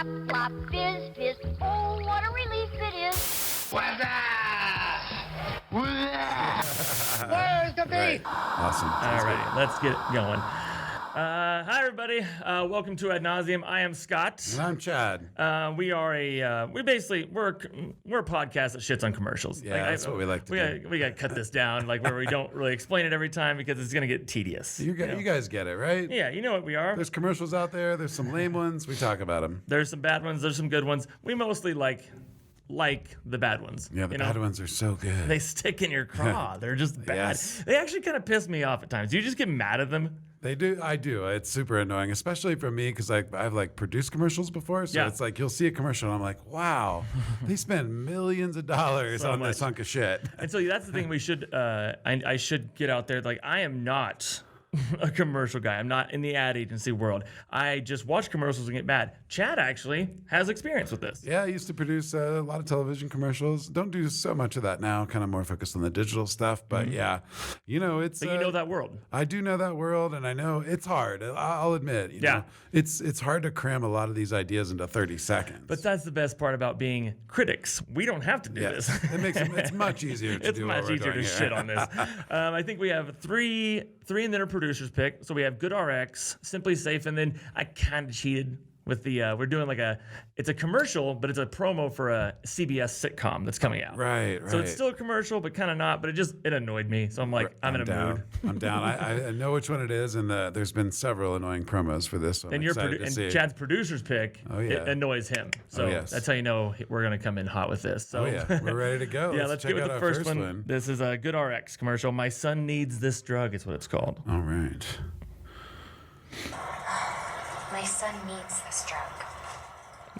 Flop, flop, fizz, fizz. Oh, what a relief it is. Where's the beef? Awesome. All right, let's get going. Hi, everybody. Welcome to Ad Nauseam. I am Scott. And I'm Chad. We are we're a podcast that shits on commercials. Yeah, that's what we like to do. We got to cut this down, like where we don't really explain it every time because it's gonna get tedious. You guys get it, right? Yeah, you know what we are. There's commercials out there. There's some lame ones. We talk about them. There's some bad ones. There's some good ones. We mostly like the bad ones. Yeah, the bad ones are so good. They stick in your craw. They're just bad. Yes. They actually kind of piss me off at times. Do you just get mad at them? They do. I do. It's super annoying, especially for me because I've produced commercials before. So it's like you'll see a commercial and I'm like, wow, they spend millions of dollars on this hunk of shit. And so that's the thing we should, I should get out there. Like, I am not a commercial guy. I'm not in the ad agency world. I just watch commercials and get mad. Chad actually has experience with this. Yeah, I used to produce a lot of television commercials. Don't do so much of that now. Kind of more focused on the digital stuff. But yeah, it's. But you know that world. I do know that world, and I know it's hard. I'll admit. You know, it's hard to cram a lot of these ideas into 30 seconds. But that's the best part about being critics. We don't have to do this. It makes it's much easier to do. It's much easier to shit on this. I think we have three and then a producer's pick. So we have GoodRX, SimpliSafe, and then I kind of cheated with the we're doing it's a commercial, but it's a promo for a CBS sitcom that's coming out. Right. So it's still a commercial, but kind of not. But it annoyed me. So I'm like, I'm in a down. mood. I'm down. I know which one it is, and there's been several annoying promos for this. So And Chad's producer's pick, it annoys him. So that's how you know we're gonna come in hot with this. So we're ready to go. Yeah, let's get with the first one. This is a GoodRX commercial. My son needs this drug. Is what it's called. All right. My son needs this drug.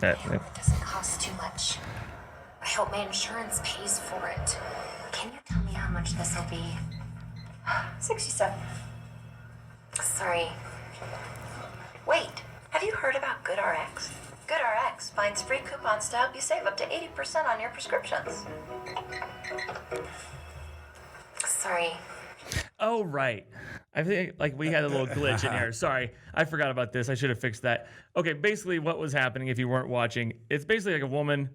That I hope it doesn't cost too much. I hope my insurance pays for it. Can you tell me how much this will be? 67. Sorry. Wait, have you heard about GoodRX? GoodRX finds free coupons to help you save up to 80% on your prescriptions. Sorry. Oh, right. I think we had a little glitch in here. Sorry, I forgot about this. I should have fixed that. Okay, basically what was happening if you weren't watching, it's basically like a woman,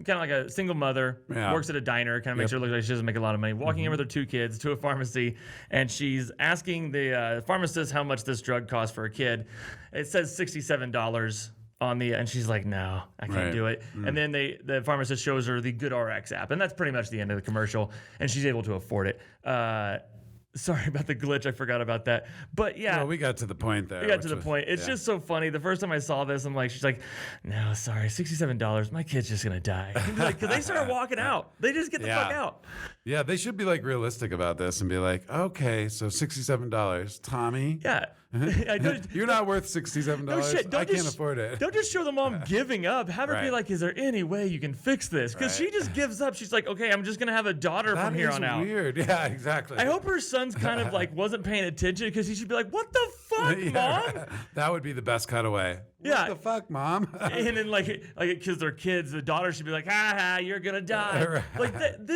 kind of like a single mother, works at a diner, kind of makes her look like she doesn't make a lot of money, walking in with her 2 kids to a pharmacy, and she's asking the pharmacist how much this drug costs for a kid. It says $67 on and she's like, no, I can't do it. And then the pharmacist shows her the GoodRX app, and that's pretty much the end of the commercial, and she's able to afford it. Sorry about the glitch. I forgot about that. But yeah. Well, we got to the point there. We got to the point. It's just so funny. The first time I saw this, I'm like, she's like, no, sorry, $67. My kid's just going to die. Because they start walking out. They just get the fuck out. Yeah, they should be realistic about this and be like, okay, so $67. Tommy? Yeah. You're not worth $67. No shit. I can't afford it. Don't just show the mom giving up. Have her be like, is there any way you can fix this? Because she just gives up. She's like, okay, I'm just going to have a daughter from here on out. That is weird. Yeah, exactly. I hope her son's kind of wasn't paying attention because he should be like, what the fuck, Mom? That would be the best cutaway. What the fuck, Mom? And then because they're kids, the daughter should be like, you're going to die.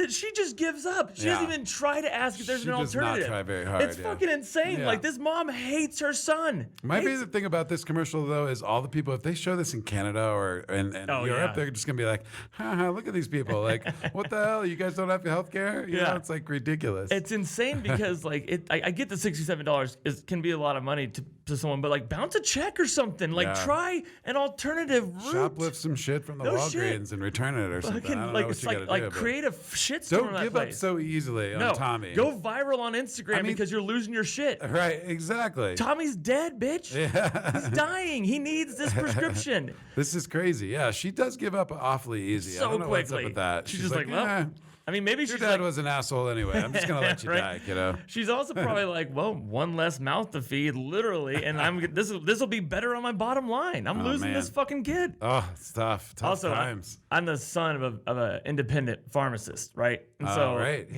She just gives up. She doesn't even try to ask if there's an alternative. She does not try very hard. It's fucking insane. Yeah. This mom hates her son. My favorite thing about this commercial, though, is all the people, if they show this in Canada or in Europe, they're just going to be like, look at these people. What the hell? You guys don't have health care? You know, it's ridiculous. It's insane because I get the $67 can be a lot of money to someone, but bounce a check or something. Try an alternative route. Shoplift some shit from the Walgreens and return it or something. I don't know what you gotta do, create a shitstorm. Don't give up so easily on Tommy. Go viral on Instagram because you're losing your shit. Right, exactly. Tommy's dead, bitch. Yeah. He's dying. He needs this prescription. This is crazy. Yeah, she does give up awfully easy. So I don't know quickly. what's up with that. She's just well. I mean, maybe your dad was an asshole anyway. I'm just gonna let you die, kiddo. She's also probably one less mouth to feed, literally, and this will be better on my bottom line. I'm losing this fucking kid. Oh, it's tough. Tough times. I'm the son of an independent pharmacist, right? And so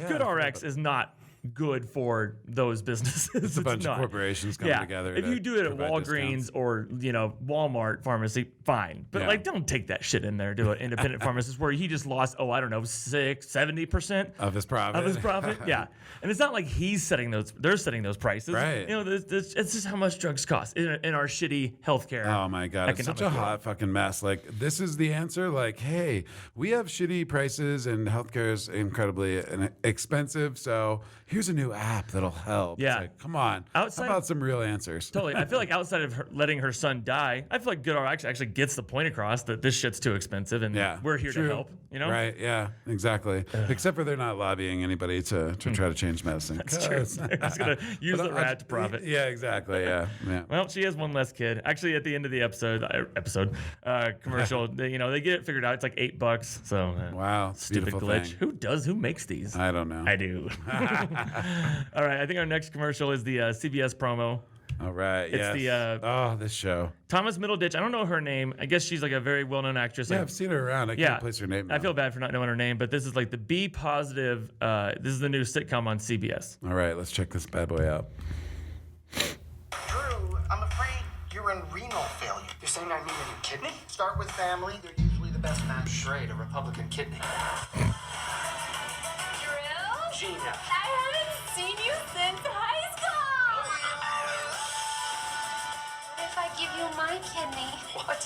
GoodRX is not good for those businesses. It's a bunch not. of corporations coming together. If you do it at provide Walgreens discounts. or Walmart pharmacy, fine. But Yeah. don't take that shit in there to an independent pharmacist where he just lost 70% of his profit. of his profit. Yeah, and it's not like he's setting those; they're setting those prices. Right. It's just how much drugs cost in our shitty healthcare. Oh my God, it's such a economic world. hot fucking mess. Like, this is the answer. Like, hey, we have shitty prices and healthcare is incredibly expensive. So here's a new app that'll help. Yeah. It's like, come on. Outside- How about some real answers? Totally. I feel like outside of her letting her son die, I feel like GoodRX actually gets the point across that this shit's too expensive and Yeah. we're here True. to help. Right. Yeah, exactly. Except for they're not lobbying anybody to try to change medicine. That's true. They're just going to use the rat to profit. Yeah, exactly. Yeah. Yeah. Well, she has one less kid. Actually, at the end of the commercial, they get it figured out. It's like $8. So Wow. stupid Beautiful glitch. thing. Who makes these? I don't know. I do. All right. I think our next commercial is the CBS promo. All right. It's yes. the, this show. Thomas Middleditch. I don't know her name. I guess she's like a very well-known actress. Yeah, Like, I've seen her around. I can't place her name. I now. feel bad for not knowing her name, but this is like the Be Positive. This is the new sitcom on CBS. All right, let's check this bad boy out. Drew, I'm afraid you're in renal failure. You're saying I need a new kidney? Start with family. They're usually the best match. Great, a Republican kidney. Drew? Gina. I haven't seen you since high school! What if I give you my kidney? What?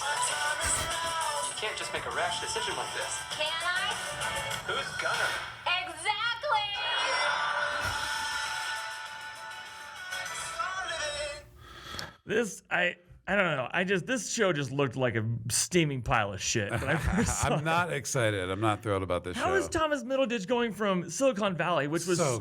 You can't just make a rash decision like this. Can I? Who's Gunner? Exactly! This I don't know. This show just looked like a steaming pile of shit. When I first saw I'm not excited. I'm not thrilled about this How show. is Thomas Middleditch going from Silicon Valley, which was So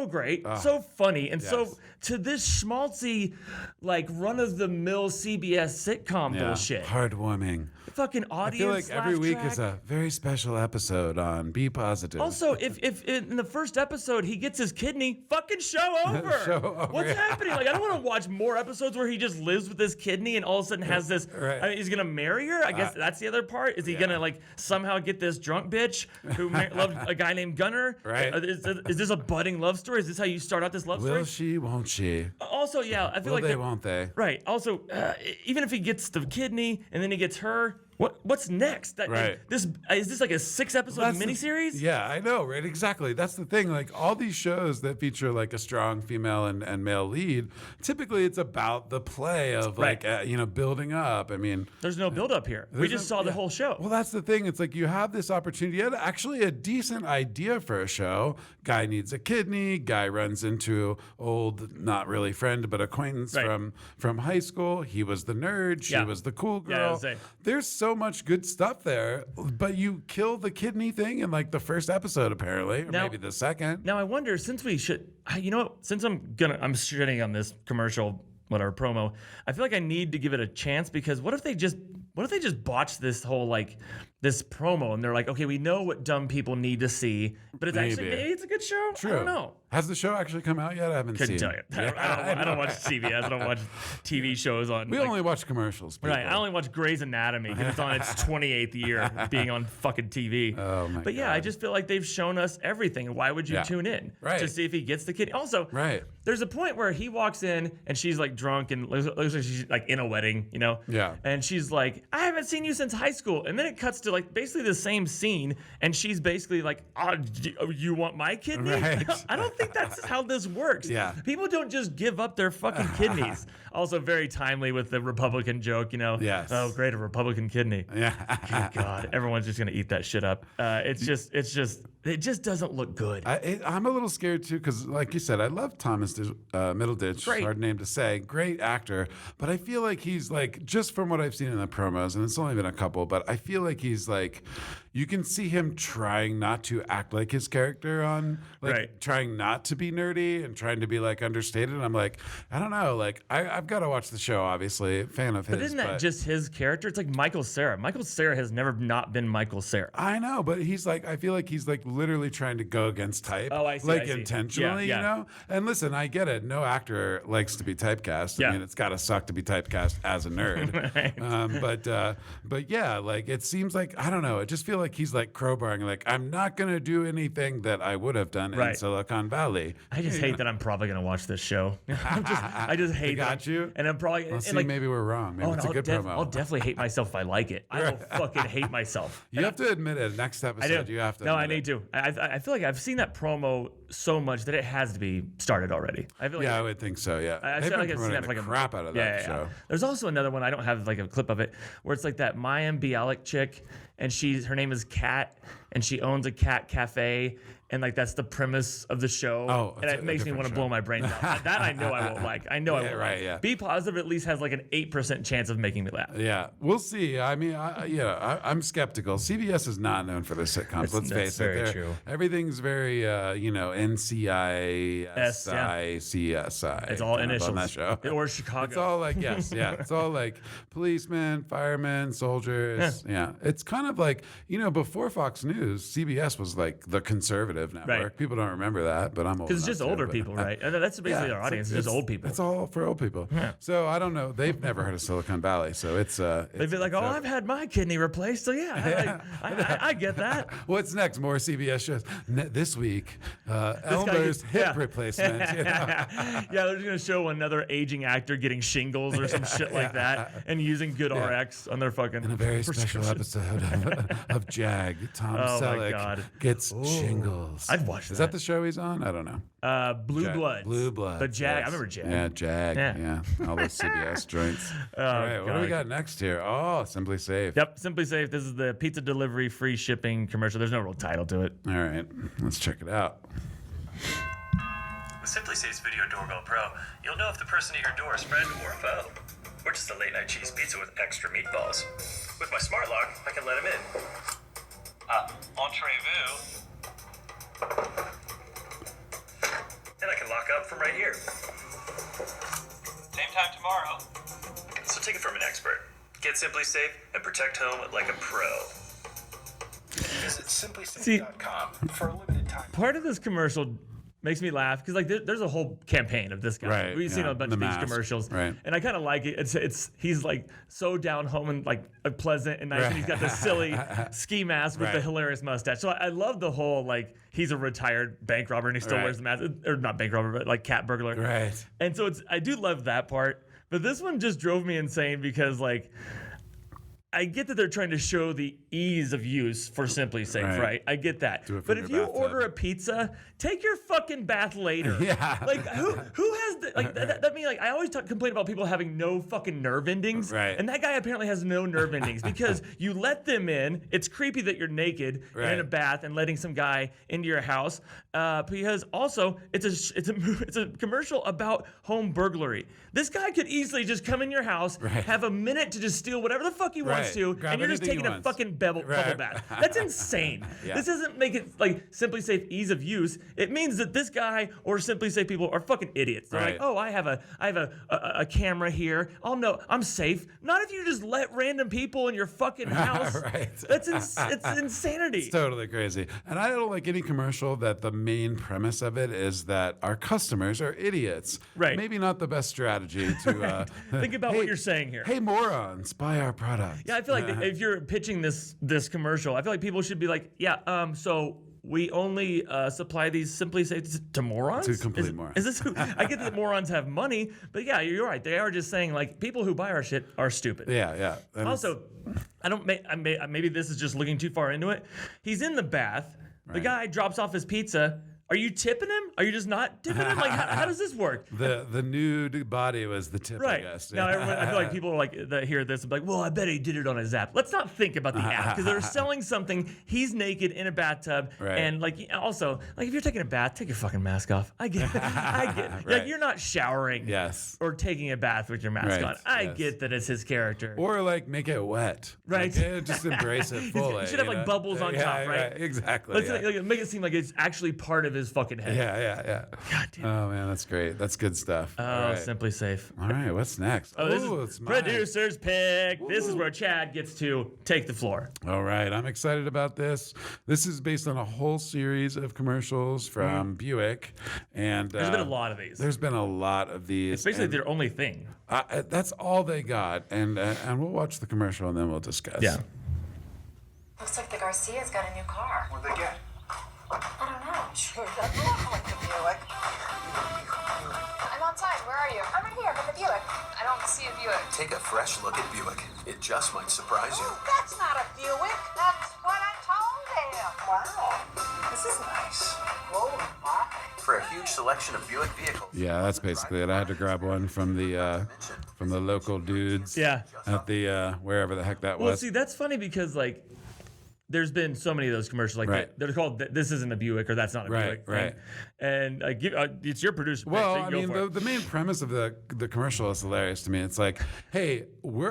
great. so funny, and yes. so to this schmaltzy, like run-of-the-mill CBS sitcom bullshit? Heartwarming. Fucking I audience. feel like every week laugh is track. a very special episode on Be Positive. Also, if in the first episode he gets his kidney, fucking show over. Show over, What's yeah. happening? Like, I don't want to watch more episodes where he just lives with his kidney and all of a sudden has this. Right. I mean, he's gonna marry her. I guess that's the other part. Is he gonna like somehow get this drunk bitch who loved a guy named Gunner? Right. Is this a budding love story? Is this how you start out this love Will story? she, won't she? Also, yeah, I feel Will like they, won't they? Right. Also, even if he gets the kidney and then he gets her, what's next? Right. Is this like a 6-episode That's the- miniseries? Yeah, I know, right? Exactly. That's the thing. Like all these shows that feature like a strong female and male lead, typically it's about the play of like, Right. building up. I mean, There's no build up here. We there's just no- saw the yeah. whole show. Well, that's the thing. It's like you have this opportunity. You had actually a decent idea for a show. Guy needs a kidney. Guy runs into old, not really friend, but acquaintance Right. from high school. He was the nerd. She Yeah. was the cool Yeah, I girl. was saying. There's so much good stuff there, but you kill the kidney thing in like the first episode, apparently, or Now- maybe the second. Now I wonder, since we should, you know what? Since I'm shitting on this commercial, whatever promo, I feel like I need to give it a chance because what if they just botch this whole like this promo and they're like, okay, we know what dumb people need to see, but it's actually Maybe. maybe it's a good show. True. I don't know. Has the show actually come out yet? I haven't Couldn't seen. tell you. Yeah, I don't watch CBS. I don't watch TV shows on. We like, only watch commercials. Right, people. I only watch Grey's Anatomy because it's on its 28th year being on fucking TV. Oh my But yeah, God. I just feel like they've shown us everything. And why would you Yeah. tune in? Right. To see if he gets the kid. Also, Right. there's a point where he walks in and she's like drunk and looks like she's like in a wedding, you know? Yeah. And she's like, I haven't seen you since high school. And then it cuts to like basically the same scene and she's basically like, you want my kidney? Right. I don't think that's how this works. Yeah. People don't just give up their fucking kidneys. Also very timely with the Republican joke, you know? Yes. Oh, great, a Republican kidney. Yeah. Good God, everyone's just gonna eat that shit up. It just doesn't look good. I'm a little scared too because, like you said, I love Thomas Middleditch. Great. Hard name to say. Great actor, but I feel like he's like, just from what I've seen in the promos, and it's only been a couple, but I feel like he's like, you can see him trying not to act like his character on, like Right. trying not to be nerdy and trying to be like understated. And I'm like, I don't know, like I've got to watch the show. Obviously, fan of his. But isn't that just his character? It's like Michael Cera. Michael Cera has never not been Michael Cera. I know, but he's like, I feel like he's like literally trying to go against type. Oh, I see, Like I see. intentionally, Yeah, you yeah. know? And listen, I get it. No actor likes to be typecast. Yeah. I mean, it's got to suck to be typecast as a nerd. Right. But yeah, like it seems like, I don't know. I just feel like he's like crowbarring, like, I'm not going to do anything that I would have done in Right. Silicon Valley. I just hate that I'm probably gonna watch this show. I just hate got that. you? And I'm probably Let's and see, maybe we're wrong. Maybe it's a good promo. I'll definitely hate myself if I like it. I will fucking hate myself. You have to admit it. Next episode, I do. you have to. No, I admit need it. to. I feel like I've seen that promo so much that it has to be started already. I feel like Yeah, I would think so. Yeah, I they've feel been like I've seen promoting that for the like crap out of that show. There's also another one. I don't have like a clip of it where it's like that Mayim Bialik chick, and her name is Kat, and she owns a cat cafe, and like that's the premise of the show. Oh, and it's it a makes me different want to show. blow my brains out. That I know I won't like. I know I won't right, like. yeah. Be Positive at least has like an 8% chance of making me laugh. Yeah, we'll see. I mean, I'm skeptical. CBS is not known for their sitcoms. Let's face it. very true. Everything's very, NCISI, CSI. It's all kind of initials. on that show. Or Chicago. It's all like it's all like policemen, firemen, soldiers. Yeah, it's kind of like before Fox News, CBS was like the conservative network. Right. People don't remember that, but I'm old. Because it's enough just to, older but- people, right? And that's basically our audience. It's just old people. It's all for old people. So I don't know. They've never heard of Silicon Valley, so it's. They'd be like, "Oh, I've had my kidney replaced, so yeah, I get that." What's next? More CBS shows. This week, Elmer's hip replacement. Yeah, they're just gonna show another aging actor getting shingles or some shit like that, and using GoodRX on their fucking. In a very special episode of Jag, Tom Oh my Selleck God. gets shingles. I'd watch Is that. that the show he's on? I don't know. Blue Jag. Bloods. Blue Bloods. The Jag. yes. I remember Jag. Yeah, Jag. Yeah. Yeah. All those CBS joints. All right. What do we God. got next here? Oh, SimpliSafe. Yep, SimpliSafe. This is the pizza delivery free shipping commercial. There's no real title to it. All right. Let's check it out. With SimpliSafe's Video Doorbell Pro, you'll know if the person at your door is friend or foe. Or just a late-night cheese pizza with extra meatballs. With my smart lock, I can let him in. Entrez-vous. And I can lock up from right here. Same time tomorrow. So take it from an expert. Get SimpliSafe and protect home like a pro. Visit SimpliSafe.com for a limited time. Part of this commercial makes me laugh because like there's a whole campaign of this guy. Right, We've seen yeah, a bunch the of these mask, commercials, right. And I kind of like it. He's like so down home and like pleasant and nice, and he's got this silly ski mask with the Right. hilarious mustache. So I love the whole like he's a retired bank robber and he still Right. wears the mask, or not bank robber, but like cat burglar. Right. And so I do love that part, but this one just drove me insane because like. I get that they're trying to show the ease of use for SimpliSafe, right? I get that. Do it But from if your you bathtub. order a pizza, take your fucking bath later. Yeah. Like who has the, like that mean like I always complain about people having no fucking nerve endings. Right. And that guy apparently has no nerve endings because you let them in. It's creepy that you're naked and in Right. a bath and letting some guy into your house. Because also it's a commercial about home burglary. This guy could easily just come in your house, have a minute to just steal whatever the fuck he wants Right. to, Grab and you're just anything he taking a wants. fucking bubble Right. bath. That's insane. Yeah. This doesn't make it like SimpliSafe ease of use. It means that this guy or SimpliSafe people are fucking idiots. They're Right. like, oh, I have a camera here. I'll know I'm safe. Not if you just let random people in your fucking house. Right. It's insanity. It's totally crazy. And I don't like any commercial that the main premise of it is that our customers are idiots. Right. Maybe not the best strategy to Think about what you're saying here. Hey, morons, buy our product. Yeah, I feel like if you're pitching this commercial, I feel like people should be like, yeah, so we only supply these SimpliSafe to morons? To complete morons. Is this who, I get that morons have money, but yeah, you're right. They are just saying like people who buy our shit are stupid. Yeah. And Also, maybe this is just looking too far into it. He's in the bath. The Right. guy drops off his pizza. Are you tipping him? Are you just not tipping him? Like, how does this work? the nude body was the tip, Right. I guess. Now, I feel like people are like that hear this and be like, well, I bet he did it on his app. Let's not think about the app because they're selling something. He's naked in a bathtub. Right. And like, also, like if you're taking a bath, take your fucking mask off. I get it. Right. Like you're not showering Yes. or taking a bath with your mask Right. on. I Yes. get that it's his character. Or like make it wet. Right. Like, just embrace it fully. You should have like bubbles on top, right? Exactly. Let's yeah. like, make it seem like it's actually part of his fucking head. Yeah. God damn. Oh man, that's great. That's good stuff. Oh, All right. SimpliSafe. All right, what's next? Oh, this Ooh, it's is mine. producer's pick. This is where Chad gets to take the floor. All right, I'm excited about this. This is based on a whole series of commercials from Buick, and There's been a lot of these. There's been a lot of these. It's basically and, their only thing. that's all they got, and we'll watch the commercial and then we'll discuss. Yeah. Looks like the Garcia's got a new car. What'd they get? I don't know. Sure doesn't look like the Buick. I'm outside. Where are you? I'm right here, but the Buick. I don't see a Buick. Take a fresh look at Buick. It just might surprise you. That's not a Buick. That's what I told him. Wow. This is nice. Whoa, Mark. For a huge selection of Buick vehicles. Yeah, that's basically it. I had to grab one from the local dudes. Yeah. At the wherever the heck that Well, was. see, that's funny because like there's been so many of those commercials like Right. they're called "This isn't a Buick" or "That's not a Right, Buick." right. And it's your producer. Well, so you I go mean, for it. the main premise of the commercial is hilarious to me. It's like, hey,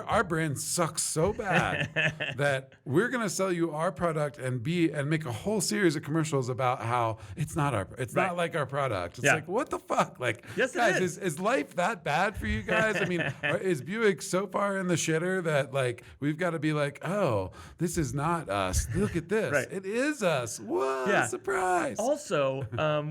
our brand sucks so bad that we're gonna sell you our product and make a whole series of commercials about how it's not not like our product. It's like, what the fuck? Like, Yes, it guys, is. is life that bad for you guys? I mean, is Buick so far in the shitter that like we've got to be like, oh, this is not us. Look at this. Right. It is us. What Yeah. surprise. Also,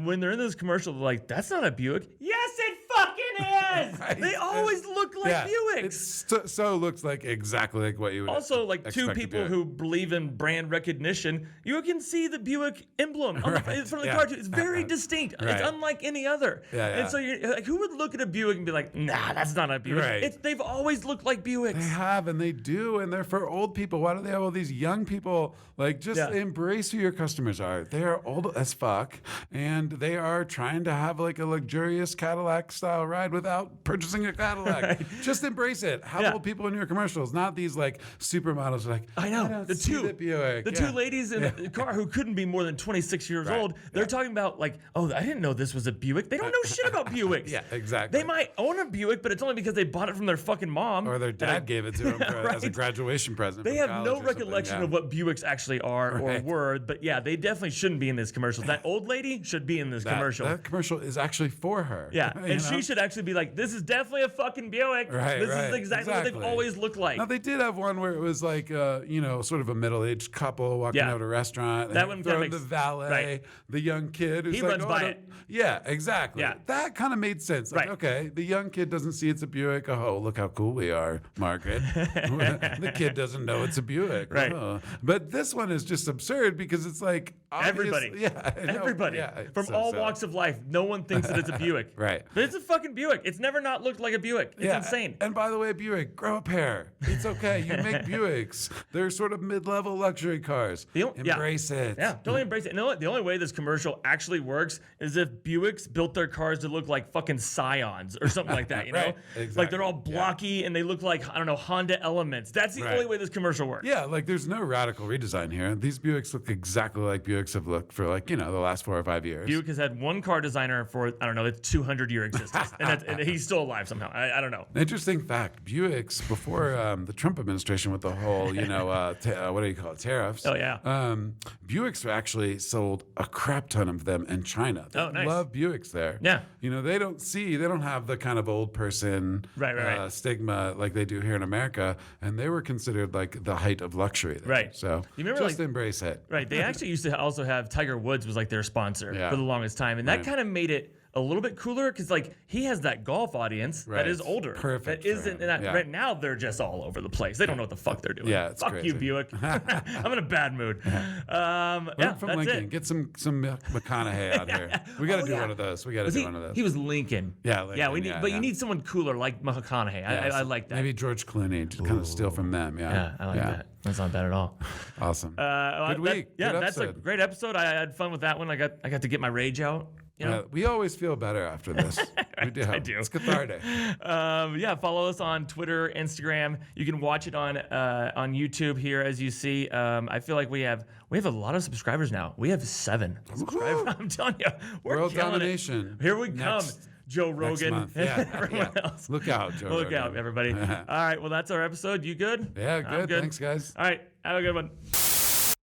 when they're in this commercial, they're like, "That's not a Buick." Yes, it fucking is. Right. They always look like Buicks. It so looks like exactly like what you would Also, like two expect a people Buick. who believe in brand recognition, you can see the Buick emblem on the front of the car too. It's very distinct. Right. It's unlike any other. Yeah, yeah. And so you're like, who would look at a Buick and be like, "Nah, that's not a Buick." Right. They've always looked like Buicks. They have and they do, and they're for old people. Why do they have all these young people? Like, just embrace who your customers are. They are old as fuck, and they are trying to have like a luxurious Cadillac style ride without purchasing a Cadillac. Just embrace it. Have old people in your commercials, not these like supermodels. Like, I know don't the see two Buick. the two ladies in the car who couldn't be more than 26 years old. They're talking about like, "Oh, I didn't know this was a Buick." They don't know shit about Buicks. Yeah, exactly. They might own a Buick, but it's only because they bought it from their fucking mom Or their dad gave it to them as a Right. graduation present. They from have college no or something, recollection yeah. of what Buicks actually are or Right. were, but yeah, they definitely shouldn't be in this commercial. That old lady should be in this commercial. That commercial is actually for her. Yeah, You and know? she should actually be like, "This is definitely a fucking Buick. Right, This right, is exactly what they've always looked like." Now they did have one where it was like, sort of a middle-aged couple walking out of a restaurant. That and one throwing kinda the makes- valet, right. the young kid who's He like, runs by don't-" it. Yeah, exactly. Yeah. That kind of made sense. Like, Right. okay, the young kid doesn't see it's a Buick. Oh, look how cool we are, Margaret. The kid doesn't know it's a Buick. Right. Oh. But this one is just absurd because it's like obvious- Everybody. Yeah, I know. Everybody. Yeah, it's From so all silly. walks of life, no one thinks that it's a Buick. Right. But it's a fucking Buick. It's never not looked like a Buick. It's insane. And by the way, Buick, grow a pair. It's okay. You make Buicks. They're sort of mid-level luxury cars. Embrace it. Yeah, totally embrace it. And the only way this commercial actually works is if Buicks built their cars to look like fucking Scions or something like that, you know? Right, Like they're all exactly. blocky and they look like, I don't know, Honda Elements. That's the Right. only way this commercial works. Yeah, like there's no radical redesign here. These Buicks look exactly like Buicks have looked for like, the last 4 or 5 years. Buick has had one car designer for, I don't know, its 200-year existence. and he's still alive somehow. I don't know. Interesting fact, Buicks, before the Trump administration with the whole, what do you call it, tariffs. Oh, yeah. Buicks actually sold a crap ton of them in China. They Oh, nice. love Buicks there. Yeah. They don't have the kind of old person Right. stigma like they do here in America. And they were considered like the height of luxury there. Right. So You remember, just like- embrace it. Right. They actually used to also have Tiger Woods was like their sponsor Yeah. for the longest time. And that Right. kind of made it a little bit cooler because like he has that golf audience Right. that is older. Perfect That for isn't him. that Yeah. right now they're just all over the place. They don't know what the fuck they're doing. Yeah, it's fuck crazy. you, Buick. I'm in a bad mood. Learn from that's Lincoln. it. Get some McConaughey out here. We got to do one of those. We got to Was do he, one of those. he was Lincoln. Yeah, Yeah, Lincoln, we need, yeah, but yeah. you need someone cooler like McConaughey. I like that. Maybe George Clooney, just kind of steal from them. Yeah, Yeah, I like that. That's not bad at all. Awesome. Good week. Yeah, Good that's a episode. great episode. I had fun with that one. I got to get my rage out. We always feel better after this. We do. I do. It's cathartic. Follow us on Twitter, Instagram. You can watch it on YouTube here, as you see. I feel like we have a lot of subscribers now. We have 7 subscribers. I'm telling you, we're World killing it. domination. Here we come. Next- Joe next Rogan. month. Yeah, Everyone yeah. else. Look out, Joe Look Rogan. out, everybody. All right. Well, that's our episode. You good? Yeah, I'm good. Thanks, guys. All right. Have a good one.